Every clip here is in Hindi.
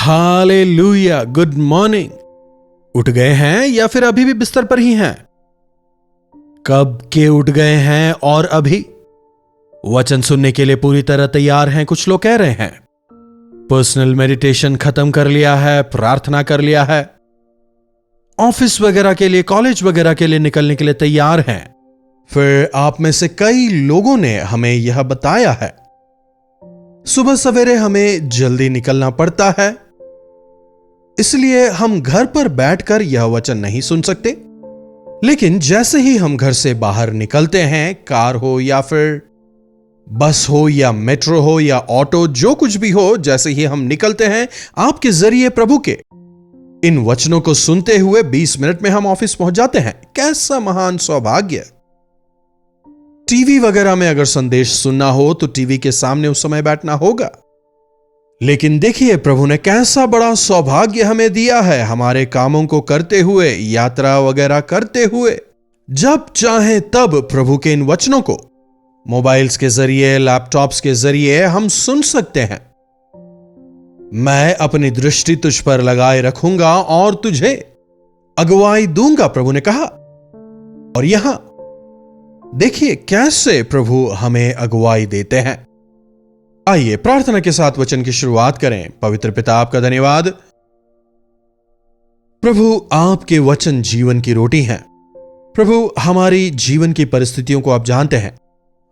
Hallelujah, good morning. उठ गए हैं या फिर अभी भी बिस्तर पर ही हैं? कब के उठ गए हैं और अभी वचन सुनने के लिए पूरी तरह तैयार हैं? कुछ लोग कह रहे हैं पर्सनल मेडिटेशन खत्म कर लिया है, प्रार्थना कर लिया है, ऑफिस वगैरह के लिए, कॉलेज वगैरह के लिए निकलने के लिए तैयार हैं। फिर आप में से कई लोगों ने हमें यह बताया है सुबह सवेरे हमें जल्दी निकलना पड़ता है, इसलिए हम घर पर बैठकर यह वचन नहीं सुन सकते। लेकिन जैसे ही हम घर से बाहर निकलते हैं, कार हो या फिर बस हो या मेट्रो हो या ऑटो, जो कुछ भी हो, जैसे ही हम निकलते हैं आपके जरिए प्रभु के इन वचनों को सुनते हुए 20 मिनट में हम ऑफिस पहुंच जाते हैं। कैसा महान सौभाग्य। टीवी वगैरह में अगर संदेश सुनना हो तो टीवी के सामने उस समय बैठना होगा। लेकिन देखिए प्रभु ने कैसा बड़ा सौभाग्य हमें दिया है, हमारे कामों को करते हुए, यात्रा वगैरह करते हुए, जब चाहे तब प्रभु के इन वचनों को मोबाइल्स के जरिए, लैपटॉप्स के जरिए हम सुन सकते हैं। मैं अपनी दृष्टि तुझ पर लगाए रखूंगा और तुझे अगुवाई दूंगा, प्रभु ने कहा। और यहां देखिए कैसे प्रभु हमें अगुवाई देते हैं। आइए प्रार्थना के साथ वचन की शुरुआत करें। पवित्र पिता, आपका धन्यवाद प्रभु, आपके वचन जीवन की रोटी हैं। प्रभु, हमारी जीवन की परिस्थितियों को आप जानते हैं,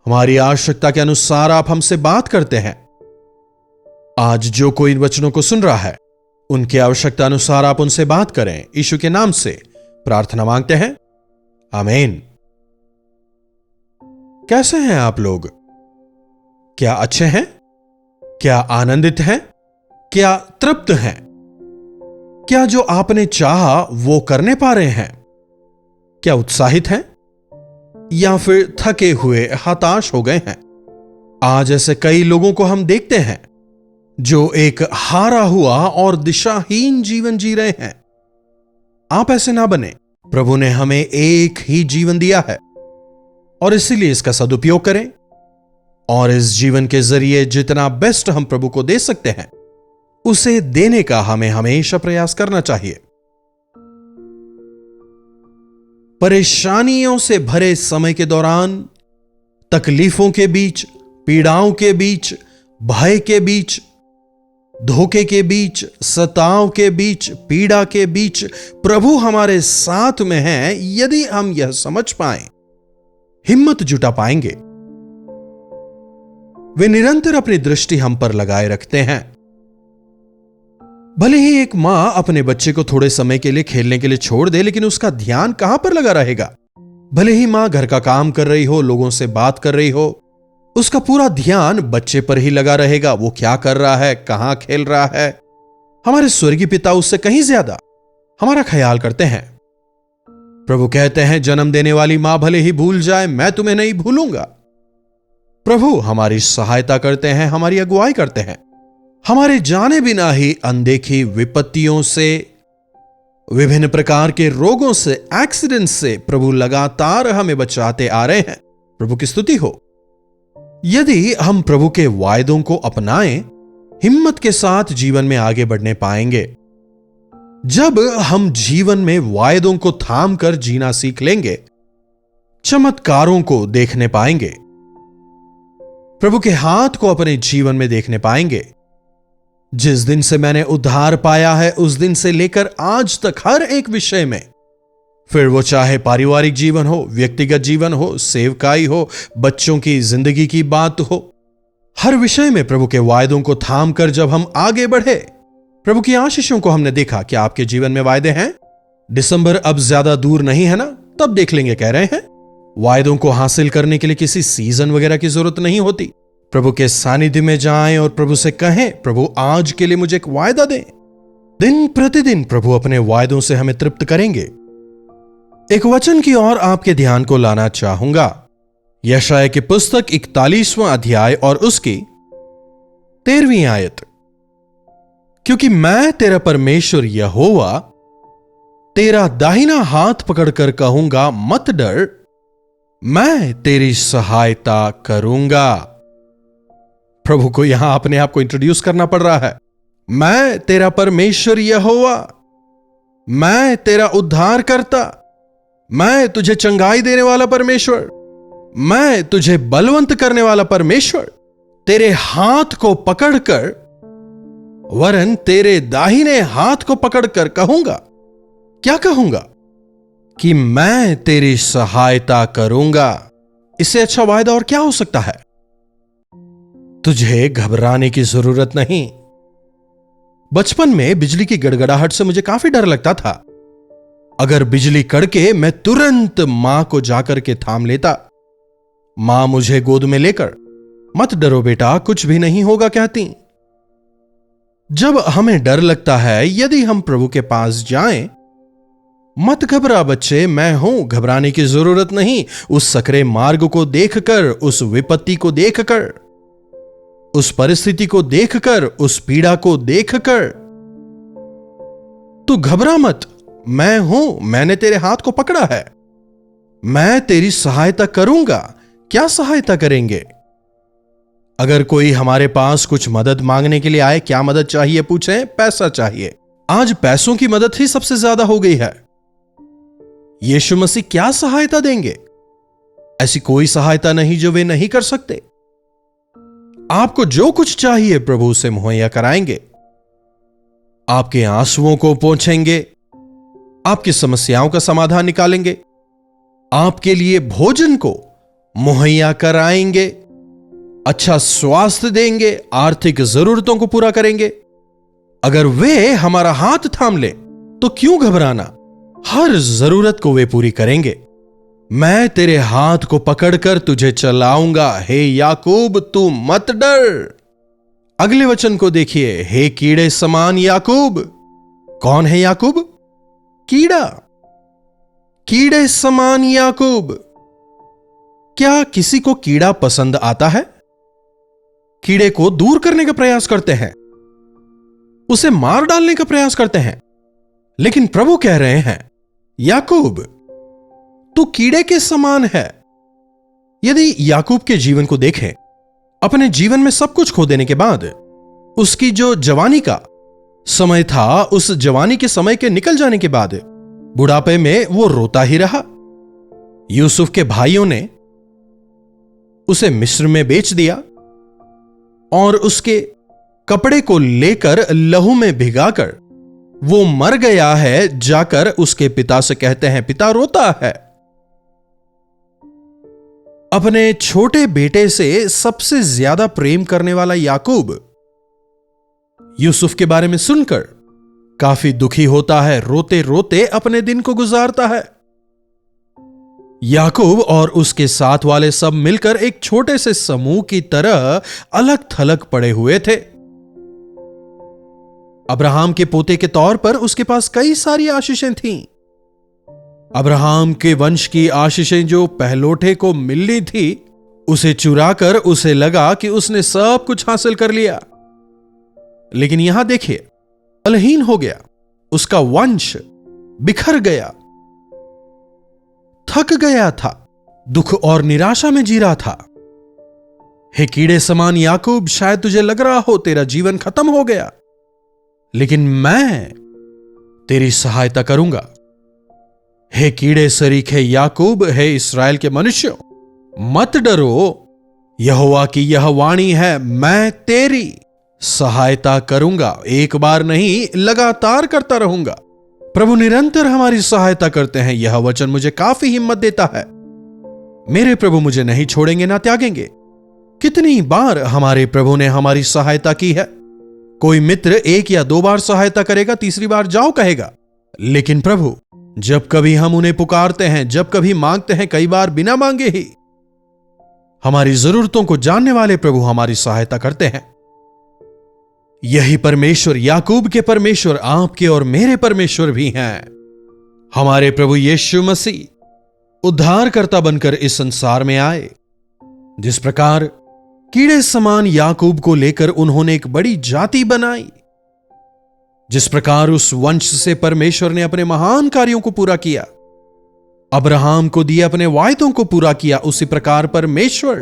हमारी आवश्यकता के अनुसार आप हमसे बात करते हैं। आज जो कोई इन वचनों को सुन रहा है, उनकी आवश्यकता अनुसार आप उनसे बात करें। यीशु के नाम से प्रार्थना मांगते हैं, आमीन। कैसे हैं आप लोग? क्या अच्छे हैं? क्या आनंदित हैं? क्या तृप्त हैं? क्या जो आपने चाहा वो करने पा रहे हैं? क्या उत्साहित हैं या फिर थके हुए, हताश हो गए हैं? आज ऐसे कई लोगों को हम देखते हैं जो एक हारा हुआ और दिशाहीन जीवन जी रहे हैं। आप ऐसे ना बने। प्रभु ने हमें एक ही जीवन दिया है और इसीलिए इसका सदुपयोग करें और इस जीवन के जरिए जितना बेस्ट हम प्रभु को दे सकते हैं उसे देने का हमें हमेशा प्रयास करना चाहिए। परेशानियों से भरे समय के दौरान, तकलीफों के बीच, पीड़ाओं के बीच, भय के बीच, धोखे के बीच, सताव के बीच, पीड़ा के बीच प्रभु हमारे साथ में है। यदि हम यह समझ पाएं, हिम्मत जुटा पाएंगे। वे निरंतर अपनी दृष्टि हम पर लगाए रखते हैं। भले ही एक मां अपने बच्चे को थोड़े समय के लिए खेलने के लिए छोड़ दे, लेकिन उसका ध्यान कहां पर लगा रहेगा? भले ही मां घर का काम कर रही हो, लोगों से बात कर रही हो, उसका पूरा ध्यान बच्चे पर ही लगा रहेगा। वो क्या कर रहा है, कहां खेल रहा है। हमारे स्वर्गीय पिता उससे कहीं ज्यादा हमारा ख्याल करते हैं। प्रभु कहते हैं, जन्म देने वाली मां भले ही भूल जाए, मैं तुम्हें नहीं भूलूंगा। प्रभु हमारी सहायता करते हैं, हमारी अगुवाई करते हैं। हमारे जाने बिना ही अनदेखी विपत्तियों से, विभिन्न प्रकार के रोगों से, एक्सीडेंट से प्रभु लगातार हमें बचाते आ रहे हैं। प्रभु की स्तुति हो। यदि हम प्रभु के वायदों को अपनाएं, हिम्मत के साथ जीवन में आगे बढ़ने पाएंगे। जब हम जीवन में वायदों को थाम कर जीना सीख लेंगे, चमत्कारों को देखने पाएंगे, प्रभु के हाथ को अपने जीवन में देखने पाएंगे। जिस दिन से मैंने उद्धार पाया है, उस दिन से लेकर आज तक हर एक विषय में, फिर वो चाहे पारिवारिक जीवन हो, व्यक्तिगत जीवन हो, सेवकाई हो, बच्चों की जिंदगी की बात हो, हर विषय में प्रभु के वायदों को थाम कर जब हम आगे बढ़े, प्रभु की आशीषों को हमने देखा। क्या आपके जीवन में वायदे हैं? दिसंबर अब ज्यादा दूर नहीं है ना, तब देख लेंगे, कह रहे हैं। वायदों को हासिल करने के लिए किसी सीजन वगैरह की जरूरत नहीं होती। प्रभु के सानिध्य में जाएं और प्रभु से कहें, प्रभु आज के लिए मुझे एक वायदा दें। दिन प्रतिदिन प्रभु अपने वायदों से हमें तृप्त करेंगे। एक वचन की ओर आपके ध्यान को लाना चाहूंगा। यशायाह की पुस्तक 41वां अध्याय और उसकी 13वीं आयत। क्योंकि मैं तेरा परमेश्वर यहोवा तेरा दाहिना हाथ पकड़कर कहूंगा, मत डर, मैं तेरी सहायता करूंगा। प्रभु को यहां अपने आप को इंट्रोड्यूस करना पड़ रहा है। मैं तेरा परमेश्वर यहोवा, मैं तेरा उद्धार करता, मैं तुझे चंगाई देने वाला परमेश्वर, मैं तुझे बलवंत करने वाला परमेश्वर, तेरे हाथ को पकड़कर, वरन तेरे दाहिने हाथ को पकड़कर कहूंगा। क्या कहूंगा? कि मैं तेरी सहायता करूंगा। इससे अच्छा वायदा और क्या हो सकता है? तुझे घबराने की जरूरत नहीं। बचपन में बिजली की गड़गड़ाहट से मुझे काफी डर लगता था। अगर बिजली कड़के मैं तुरंत मां को जाकर के थाम लेता। मां मुझे गोद में लेकर मत डरो बेटा, कुछ भी नहीं होगा कहती। जब हमें डर लगता है, यदि हम प्रभु के पास जाएं, मत घबरा बच्चे, मैं हूं, घबराने की जरूरत नहीं। उस सकरे मार्ग को देखकर, उस विपत्ति को देखकर, उस परिस्थिति को देखकर, उस पीड़ा को देखकर तू घबरा मत। मैं हूं, मैंने तेरे हाथ को पकड़ा है, मैं तेरी सहायता करूंगा। क्या सहायता करेंगे? अगर कोई हमारे पास कुछ मदद मांगने के लिए आए, क्या मदद चाहिए पूछें? पैसा चाहिए। आज पैसों की मदद ही सबसे ज्यादा हो गई है। यीशु मसीह क्या सहायता देंगे? ऐसी कोई सहायता नहीं जो वे नहीं कर सकते। आपको जो कुछ चाहिए प्रभु उसे मुहैया कराएंगे। आपके आंसुओं को पोंछेंगे, आपकी समस्याओं का समाधान निकालेंगे, आपके लिए भोजन को मुहैया कराएंगे, अच्छा स्वास्थ्य देंगे, आर्थिक जरूरतों को पूरा करेंगे। अगर वे हमारा हाथ थाम ले तो क्यों घबराना? हर जरूरत को वे पूरी करेंगे। मैं तेरे हाथ को पकड़कर तुझे चलाऊंगा। हे याकूब, तू मत डर। अगले वचन को देखिए, हे कीड़े समान याकूब। कौन है याकूब? कीड़ा। कीड़े समान याकूब। क्या किसी को कीड़ा पसंद आता है? कीड़े को दूर करने का प्रयास करते हैं, उसे मार डालने का प्रयास करते हैं। लेकिन प्रभु कह रहे हैं, याकूब तू कीड़े के समान है। यदि याकूब के जीवन को देखें, अपने जीवन में सब कुछ खो देने के बाद उसकी जो जवानी का समय था, उस जवानी के समय के निकल जाने के बाद बुढ़ापे में वो रोता ही रहा। यूसुफ के भाइयों ने उसे मिस्र में बेच दिया और उसके कपड़े को लेकर लहू में भिगाकर वो मर गया है। जाकर उसके पिता से कहते हैं, पिता रोता है। अपने छोटे बेटे से सबसे ज्यादा प्रेम करने वाला याकूब यूसुफ के बारे में सुनकर काफी दुखी होता है, रोते रोते अपने दिन को गुजारता है। याकूब और उसके साथ वाले सब मिलकर एक छोटे से समूह की तरह अलग थलग पड़े हुए थे। अब्राहम के पोते के तौर पर उसके पास कई सारी आशीषें थीं। अब्राहम के वंश की आशीषें जो पहलोठे को मिलनी थी, उसे चुराकर उसे लगा कि उसने सब कुछ हासिल कर लिया। लेकिन यहां देखिए, बलहीन हो गया, उसका वंश बिखर गया, थक गया था, दुख और निराशा में जी रहा था। हे कीड़े समान याकूब, शायद तुझे लग रहा हो तेरा जीवन खत्म हो गया, लेकिन मैं तेरी सहायता करूंगा। हे कीड़े सरीखे याकूब, हे इस्राएल के मनुष्यों, मत डरो। यहोवा की यह वाणी है, मैं तेरी सहायता करूंगा। एक बार नहीं, लगातार करता रहूंगा। प्रभु निरंतर हमारी सहायता करते हैं। यह वचन मुझे काफी हिम्मत देता है। मेरे प्रभु मुझे नहीं छोड़ेंगे ना त्यागेंगे। कितनी बार हमारे प्रभु ने हमारी सहायता की है। कोई मित्र एक या दो बार सहायता करेगा, तीसरी बार जाओ कहेगा। लेकिन प्रभु जब कभी हम उन्हें पुकारते हैं, जब कभी मांगते हैं, कई बार बिना मांगे ही हमारी जरूरतों को जानने वाले प्रभु हमारी सहायता करते हैं। यही परमेश्वर, याकूब के परमेश्वर, आपके और मेरे परमेश्वर भी हैं। हमारे प्रभु यीशु मसीह उद्धारकर्ता बनकर इस संसार में आए। जिस प्रकार कीड़े समान याकूब को लेकर उन्होंने एक बड़ी जाति बनाई, जिस प्रकार उस वंश से परमेश्वर ने अपने महान कार्यों को पूरा किया, अब्राहम को दिए अपने वायदों को पूरा किया, उसी प्रकार परमेश्वर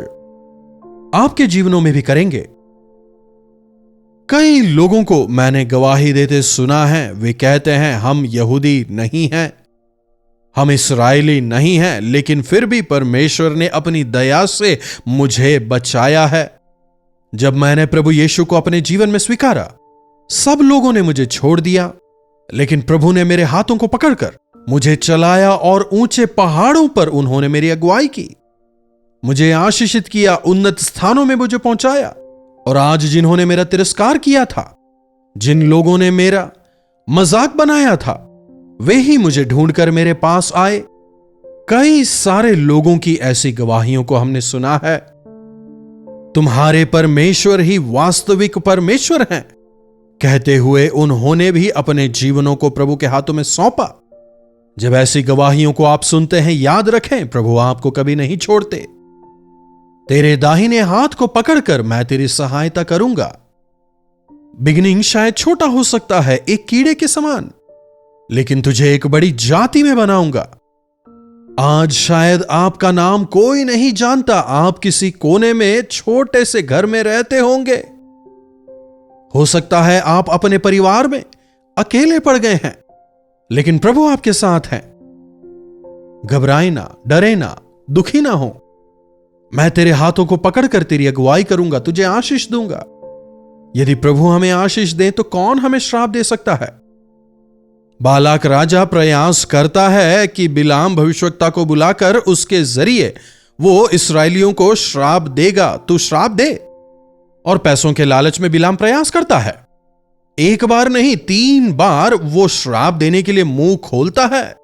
आपके जीवनों में भी करेंगे। कई लोगों को मैंने गवाही देते सुना है, वे कहते हैं हम यहूदी नहीं हैं, हम इस्राएली नहीं हैं, लेकिन फिर भी परमेश्वर ने अपनी दया से मुझे बचाया है। जब मैंने प्रभु यीशु को अपने जीवन में स्वीकारा, सब लोगों ने मुझे छोड़ दिया, लेकिन प्रभु ने मेरे हाथों को पकड़कर मुझे चलाया और ऊंचे पहाड़ों पर उन्होंने मेरी अगुवाई की, मुझे आशीषित किया, उन्नत स्थानों में मुझे पहुंचाया। और आज जिन्होंने मेरा तिरस्कार किया था, जिन लोगों ने मेरा मजाक बनाया था, वे ही मुझे ढूंढकर मेरे पास आए। कई सारे लोगों की ऐसी गवाहियों को हमने सुना है। तुम्हारे परमेश्वर ही वास्तविक परमेश्वर हैं, कहते हुए उन्होंने भी अपने जीवनों को प्रभु के हाथों में सौंपा। जब ऐसी गवाहियों को आप सुनते हैं, याद रखें, प्रभु आपको कभी नहीं छोड़ते। तेरे दाहिने हाथ को पकड़कर मैं तेरी सहायता करूंगा। बिगिनिंग शायद छोटा हो सकता है, एक कीड़े के समान, लेकिन तुझे एक बड़ी जाति में बनाऊंगा। आज शायद आपका नाम कोई नहीं जानता, आप किसी कोने में छोटे से घर में रहते होंगे। हो सकता है आप अपने परिवार में अकेले पड़ गए हैं, लेकिन प्रभु आपके साथ है। घबराए ना, डरे ना, दुखी ना हो। मैं तेरे हाथों को पकड़कर तेरी अगुवाई करूंगा, तुझे आशीष दूंगा। यदि प्रभु हमें आशीष दे तो कौन हमें श्राप दे सकता है। बालाक राजा प्रयास करता है कि बिलाम भविष्यवक्ता को बुलाकर उसके जरिए वो इस्राएलियों को श्राप देगा, तू श्राप दे। और पैसों के लालच में बिलाम प्रयास करता है। एक बार नहीं, 3 बार वो श्राप देने के लिए मुंह खोलता है,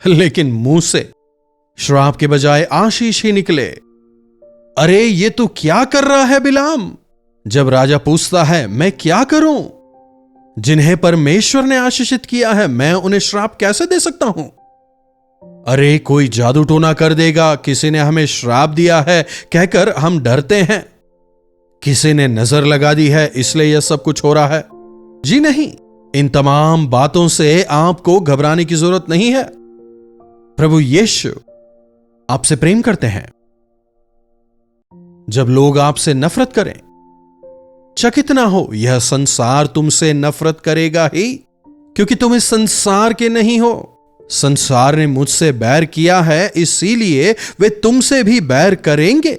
लेकिन मुंह से श्राप के बजाय आशीष ही निकले। अरे ये तू क्या कर रहा है बिलाम? जब राजा पूछता है, मैं क्या करूं? जिन्हें परमेश्वर ने आशीषित किया है, मैं उन्हें श्राप कैसे दे सकता हूं? अरे कोई जादू टोना कर देगा, किसी ने हमें श्राप दिया है कहकर हम डरते हैं, किसी ने नजर लगा दी है इसलिए यह सब कुछ हो रहा है। जी नहीं, इन तमाम बातों से आपको घबराने की जरूरत नहीं है। प्रभु यीशु आपसे प्रेम करते हैं। जब लोग आपसे नफरत करें, चकित ना हो, यह संसार तुमसे नफरत करेगा ही, क्योंकि तुम इस संसार के नहीं हो। संसार ने मुझसे बैर किया है, इसीलिए वे तुमसे भी बैर करेंगे।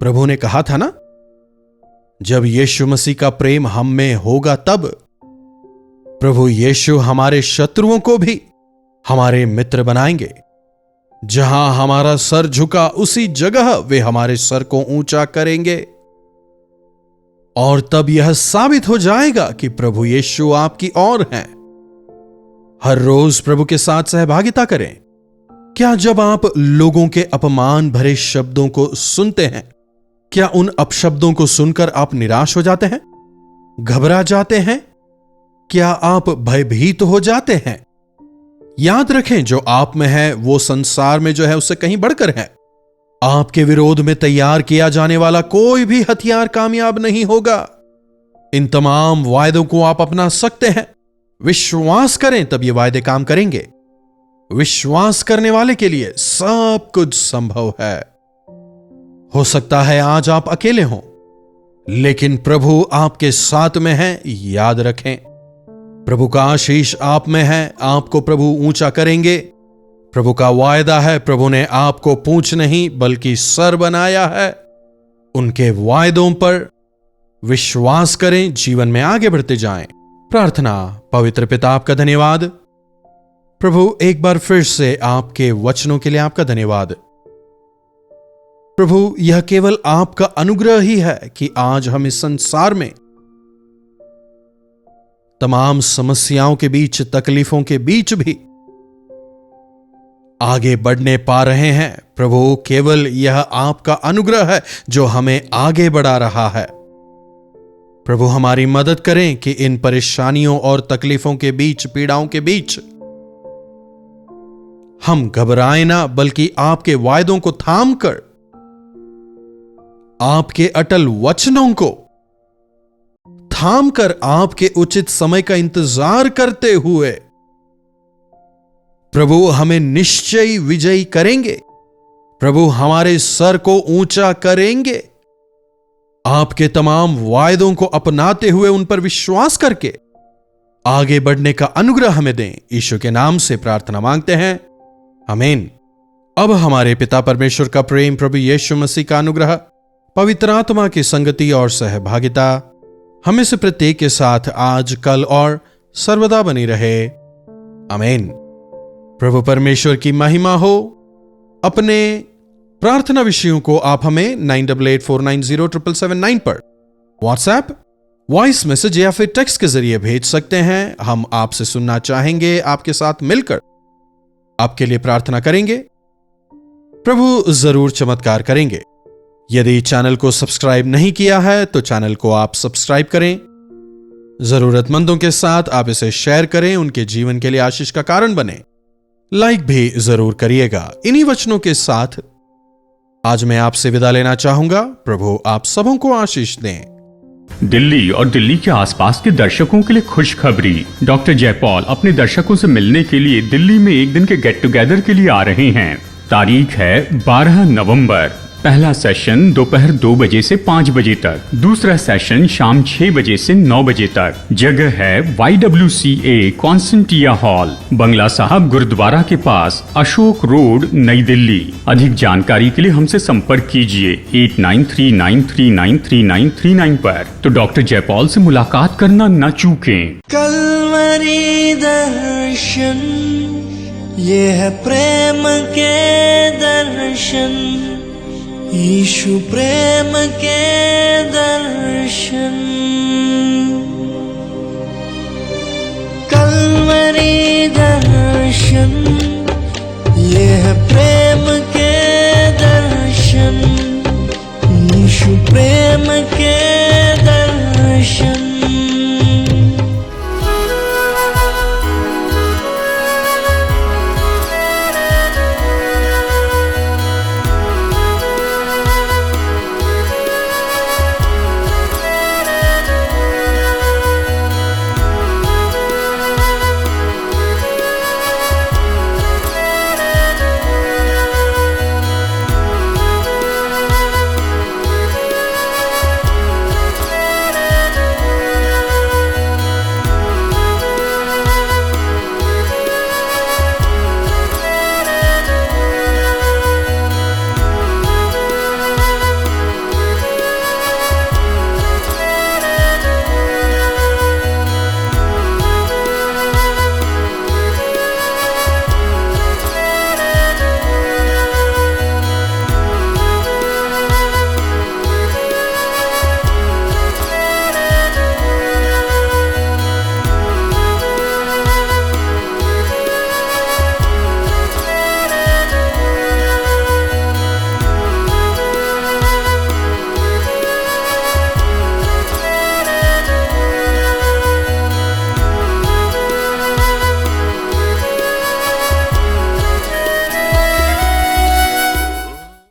प्रभु ने कहा था ना, जब यीशु मसीह का प्रेम हम में होगा तब प्रभु यीशु हमारे शत्रुओं को भी हमारे मित्र बनाएंगे। जहां हमारा सर झुका, उसी जगह वे हमारे सर को ऊंचा करेंगे। और तब यह साबित हो जाएगा कि प्रभु यीशु आपकी ओर हैं। हर रोज प्रभु के साथ सहभागिता करें। क्या जब आप लोगों के अपमान भरे शब्दों को सुनते हैं, क्या उन अपशब्दों को सुनकर आप निराश हो जाते हैं, घबरा जाते हैं? क्या आप भयभीत हो जाते हैं? याद रखें, जो आप में है वो संसार में जो है उससे कहीं बढ़कर है। आपके विरोध में तैयार किया जाने वाला कोई भी हथियार कामयाब नहीं होगा। इन तमाम वायदों को आप अपना सकते हैं। विश्वास करें, तब ये वायदे काम करेंगे। विश्वास करने वाले के लिए सब कुछ संभव है। हो सकता है आज आप अकेले हों, लेकिन प्रभु आपके साथ में है। याद रखें, प्रभु का आशीष आप में है। आपको प्रभु ऊंचा करेंगे। प्रभु का वायदा है, प्रभु ने आपको पूंछ नहीं बल्कि सर बनाया है। उनके वायदों पर विश्वास करें, जीवन में आगे बढ़ते जाएं। प्रार्थना। पवित्र पिता, आपका धन्यवाद प्रभु, एक बार फिर से आपके वचनों के लिए आपका धन्यवाद प्रभु। यह केवल आपका अनुग्रह ही है कि आज हम इस संसार में तमाम समस्याओं के बीच, तकलीफों के बीच भी आगे बढ़ने पा रहे हैं। प्रभु, केवल यह आपका अनुग्रह है जो हमें आगे बढ़ा रहा है। प्रभु, हमारी मदद करें कि इन परेशानियों और तकलीफों के बीच, पीड़ाओं के बीच हम घबराएं ना, बल्कि आपके वायदों को थाम कर, आपके अटल वचनों को थाम कर, आपके उचित समय का इंतजार करते हुए प्रभु हमें निश्चय विजयी करेंगे। प्रभु हमारे सर को ऊंचा करेंगे। आपके तमाम वायदों को अपनाते हुए उन पर विश्वास करके आगे बढ़ने का अनुग्रह हमें दें। यीशु के नाम से प्रार्थना मांगते हैं, आमीन। अब हमारे पिता परमेश्वर का प्रेम, प्रभु यीशु मसीह का अनुग्रह, पवित्र आत्मा की संगति और सहभागिता हमें से प्रत्येक के साथ आज, कल और सर्वदा बनी रहे, आमीन। प्रभु परमेश्वर की महिमा हो। अपने प्रार्थना विषयों को आप हमें 9884907779 पर व्हाट्सएप, वॉइस मैसेज या फिर टेक्स्ट के जरिए भेज सकते हैं। हम आपसे सुनना चाहेंगे, आपके साथ मिलकर आपके लिए प्रार्थना करेंगे। प्रभु जरूर चमत्कार करेंगे। यदि चैनल को सब्सक्राइब नहीं किया है तो चैनल को आप सब्सक्राइब करें। जरूरतमंदों के साथ आप इसे शेयर करें, उनके जीवन के लिए आशीष का कारण बने। लाइक भी जरूर करिएगा। इन्हीं वचनों के साथ आज मैं आपसे विदा लेना चाहूंगा। प्रभु आप सबों को आशीष दें। दिल्ली और दिल्ली के आसपास के दर्शकों के लिए खुशखबरी। डॉक्टर जयपॉल अपने दर्शकों से मिलने के लिए दिल्ली में एक दिन के गेट टुगेदर के लिए आ रहे हैं। तारीख है 12 नवंबर। पहला सेशन दोपहर 2 बजे से 5 बजे तक, दूसरा सेशन शाम 6 बजे से 9 बजे तक। जगह है YWCA कॉन्सेंटिया हॉल, बंगला साहब गुरुद्वारा के पास, अशोक रोड, नई दिल्ली। अधिक जानकारी के लिए हमसे संपर्क कीजिए 8939393939 पर। तो डॉक्टर जयपॉल से मुलाकात करना न चूकें। कल्वरी दर्शन, ये है प्रेम के दर्शन, यीशु प्रेम के दर्शन। कल्वरी दर्शन, ये है प्रेम के दर्शन, यीशु प्रेम